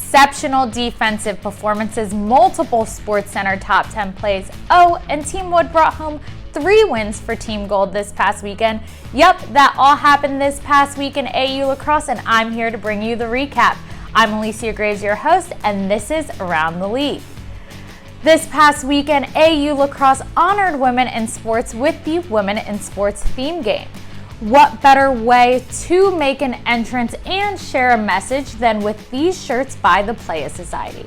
exceptional defensive performances, multiple SportsCenter top 10 plays. Oh, and Team Wood brought home 3 wins for Team Gold this past weekend. Yep, that all happened this past week in AU Lacrosse, and I'm here to bring you the recap. I'm Alyssia Graves, your host, and this is Around the League. This past weekend, AU Lacrosse honored women in sports with the Women in Sports theme game. What better way to make an entrance and share a message than with these shirts by the Playa Society?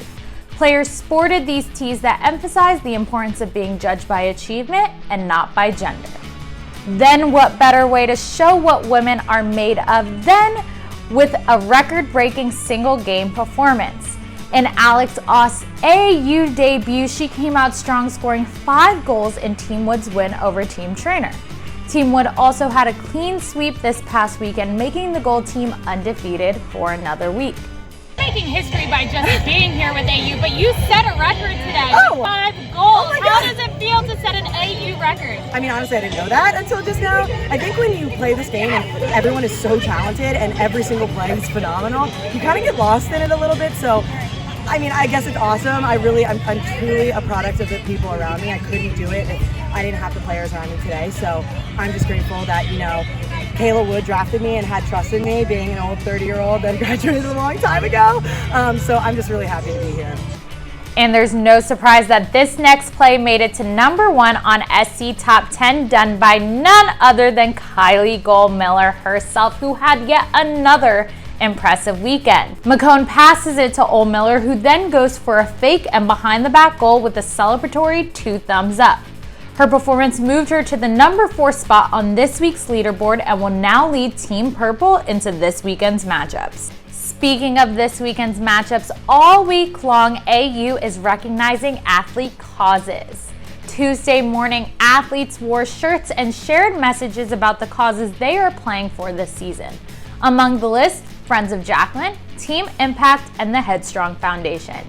Players sported these tees that emphasize the importance of being judged by achievement and not by gender. Then what better way to show what women are made of than with a record-breaking single game performance? In Alex Aust's AU debut, she came out strong, scoring 5 goals in Team Wood's win over Team Trainer. Team Wood also had a clean sweep this past weekend, making the Gold team undefeated for another week. Making history by just being here with AU, but you set a record today. 5 goals. Oh How does it feel to set an AU record? I mean, honestly, I didn't know that until just now. I think when you play this game and everyone is so talented and every single play is phenomenal, you kind of get lost in it a little bit. So, I mean, I guess it's awesome. I'm truly a product of the people around me. I couldn't do it if I didn't have the players around me today. So I'm just grateful that, Kayla Wood drafted me and had trust in me, being an old 30-year-old that graduated a long time ago. So I'm just really happy to be here. And there's no surprise that this next play made it to number 1 on SC Top 10, done by none other than Kylie Gold-Miller herself, who had yet another impressive weekend. McCone passes it to Old-Miller, who then goes for a fake and behind-the-back goal with a celebratory 2 thumbs up. Her performance moved her to the number 4 spot on this week's leaderboard and will now lead Team Purple into this weekend's matchups. Speaking of this weekend's matchups, all week long, AU is recognizing athlete causes. Tuesday morning, athletes wore shirts and shared messages about the causes they are playing for this season. Among the list, Friends of Jacqueline, Team Impact, and the Headstrong Foundation.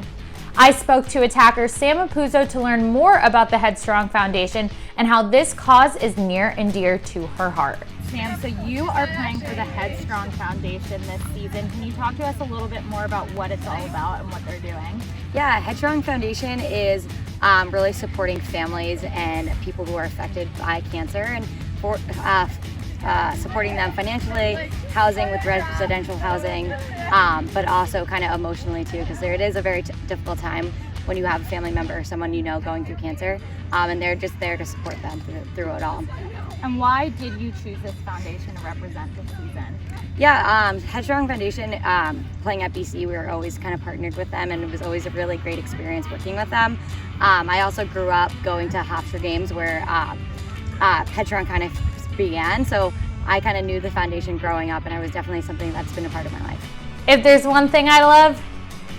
I spoke to attacker Sam Apuzzo to learn more about the Headstrong Foundation and how this cause is near and dear to her heart. Sam, so you are playing for the Headstrong Foundation this season. Can you talk to us a little bit more about what it's all about and what they're doing? Yeah, Headstrong Foundation is really supporting families and people who are affected by cancer and supporting them financially, housing with residential housing, but also kind of emotionally too, because it is a very difficult time when you have a family member or someone you know going through cancer, and they're just there to support them through it all. And why did you choose this foundation to represent this season? Yeah, Headstrong Foundation, playing at BC, we were always kind of partnered with them, and it was always a really great experience working with them. I also grew up going to Hofstra games where Headstrong kind of began, so I kind of knew the foundation growing up, and it was definitely something that's been a part of my life. If there's one thing I love,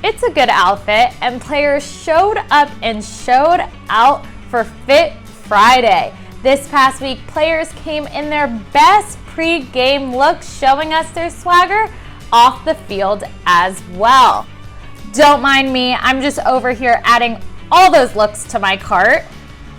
it's a good outfit, and players showed up and showed out for Fit Friday. This past week, players came in their best pre-game looks, showing us their swagger off the field as well. Don't mind me, I'm just over here adding all those looks to my cart.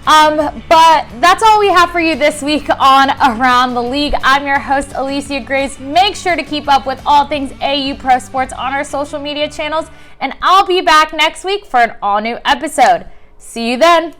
But that's all we have for you this week on Around the League. I'm your host, Alyssia Graves. Make sure to keep up with all things AU Pro Sports on our social media channels, and I'll be back next week for an all-new episode. See you then.